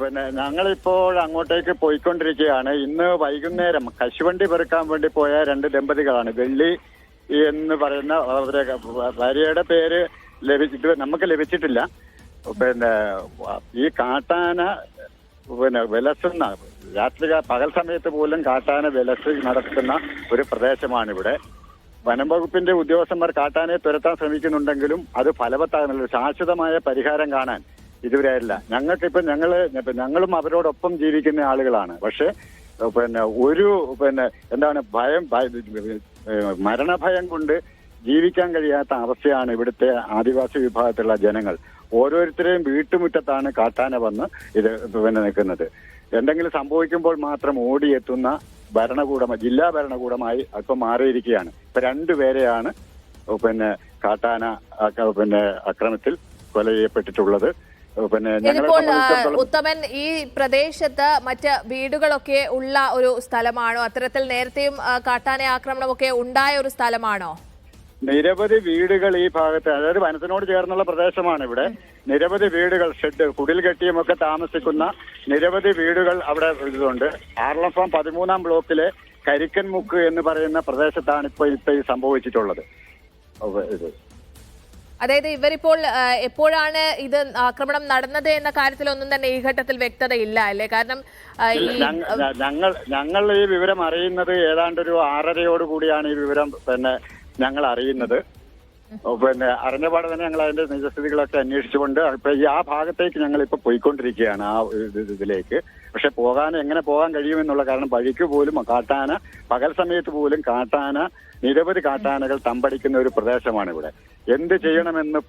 പിന്നെ ഞങ്ങളിപ്പോൾ അങ്ങോട്ടേക്ക് പോയിക്കൊണ്ടിരിക്കുകയാണ്. ഇന്ന് വൈകുന്നേരം കശുവണ്ടി പെറുക്കാൻ വേണ്ടി പോയ രണ്ട് ദമ്പതികളാണ്. വെള്ളി എന്ന് പറയുന്ന അവരുടെ ഭാര്യയുടെ പേര് നമുക്ക് ലഭിച്ചിട്ടില്ല. പിന്നെ ഈ കാട്ടാന വിലസുന്ന പകൽ സമയത്ത് പോലും കാട്ടാന വിലസ് നടത്തുന്ന ഒരു പ്രദേശമാണിവിടെ. വനം വകുപ്പിന്റെ ഉദ്യോഗസ്ഥന്മാർ കാട്ടാനയെ തുരത്താൻ ശ്രമിക്കുന്നുണ്ടെങ്കിലും അത് ഫലവത്താകുന്നില്ല. ശാശ്വതമായ പരിഹാരം കാണാൻ ഇതുവരെയല്ല. ഞങ്ങൾക്കിപ്പം ഞങ്ങളും അവരോടൊപ്പം ജീവിക്കുന്ന ആളുകളാണ്. പക്ഷെ എന്താണ് മരണഭയം കൊണ്ട് ജീവിക്കാൻ കഴിയാത്ത അവസ്ഥയാണ് ഇവിടുത്തെ ആദിവാസി വിഭാഗത്തിലുള്ള ജനങ്ങൾ. ഓരോരുത്തരെയും വീട്ടുമുറ്റത്താണ് കാട്ടാന വന്ന് ഇത് നിൽക്കുന്നത്. എന്തെങ്കിലും സംഭവിക്കുമ്പോൾ മാത്രം ഓടിയെത്തുന്ന ജില്ലാ ഭരണകൂടമായി അല്പം മാറിയിരിക്കുകയാണ്. ഇപ്പൊ രണ്ടുപേരെയാണ് കാട്ടാന അക്രമത്തിൽ കൊല ചെയ്യപ്പെട്ടിട്ടുള്ളത്. ഇതിപ്പോൾ ഉത്തമൻ, ഈ പ്രദേശത്ത് മറ്റ് വീടുകളൊക്കെ ഉള്ള ഒരു സ്ഥലമാണോ? അത്തരത്തിൽ നേരത്തെയും കാട്ടാന ആക്രമണമൊക്കെ ഉണ്ടായ ഒരു സ്ഥലമാണോ? നിരവധി വീടുകൾ ഈ ഭാഗത്ത്, അതായത് വനത്തിനോട് ചേർന്നുള്ള പ്രദേശമാണ് ഇവിടെ. നിരവധി വീടുകൾ, ഷെഡ്, കുടിൽ കെട്ടിയുമൊക്കെ താമസിക്കുന്ന നിരവധി വീടുകൾ അവിടെ ഇതുണ്ട്. ആർളം ഫാം 13-ാം ബ്ലോക്കിലെ കരിക്കൻമുക്ക് എന്ന് പറയുന്ന പ്രദേശത്താണ് ഇപ്പൊ ഈ സംഭവിച്ചിട്ടുള്ളത്. അതായത് ഇവരിപ്പോൾ എപ്പോഴാണ് ഇത് ആക്രമണം നടന്നത് എന്ന കാര്യത്തിലൊന്നും തന്നെ ഈ ഘട്ടത്തിൽ വ്യക്തതയില്ല അല്ലേ? കാരണം ഞങ്ങൾ ഈ വിവരം അറിയുന്നത് ഏതാണ്ട് ഒരു 6:30 കൂടിയാണ് ഈ വിവരം ഞങ്ങൾ അറിയുന്നത്. അറിഞ്ഞപാടെ തന്നെ ഞങ്ങൾ അതിന്റെ നിജസ്ഥിതികളൊക്കെ അന്വേഷിച്ചുകൊണ്ട് ആ ഭാഗത്തേക്ക് ഞങ്ങൾ ഇപ്പൊ പോയിക്കൊണ്ടിരിക്കുകയാണ്, ആ ഇതിലേക്ക്. പക്ഷെ എങ്ങനെ പോകാൻ കഴിയുമെന്നുള്ള കാരണം വഴിക്ക് പോലും കാട്ടാന, പകൽ സമയത്ത് പോലും നിരവധി കാട്ടാനകൾ തമ്പടിക്കുന്ന ഒരു പ്രദേശമാണ് ഇവിടെ. എന്ത് ചെയ്യണമെന്ന്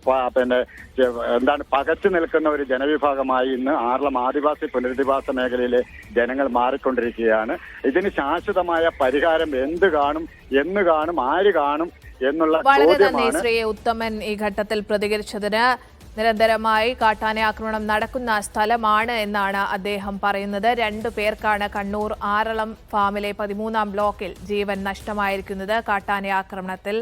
പകച്ചു നിൽക്കുന്ന ഒരു ജനവിഭാഗമായി ഇന്ന് ആർളം ആദിവാസി പുനരധിവാസ മേഖലയിലെ ജനങ്ങൾ മാറിക്കൊണ്ടിരിക്കുകയാണ്. ഇതിന് ശാശ്വതമായ പരിഹാരം എന്ന് കാണും, ആര് കാണും എന്നുള്ള വളരെ നന്ദി ശ്രീ ഉത്തമൻ ഈ ഘട്ടത്തിൽ പ്രതികരിച്ചതിന്. നിരന്തരമായി കാട്ടാന ആക്രമണം നടക്കുന്ന സ്ഥലമാണ് എന്നാണ് അദ്ദേഹം പറയുന്നത്. 2 പേർക്കാണ് കണ്ണൂർ ആറളം ഫാമിലെ 13-ാം ബ്ലോക്കിൽ ജീവൻ നഷ്ടമായിരിക്കുന്നത് കാട്ടാന ആക്രമണത്തിൽ.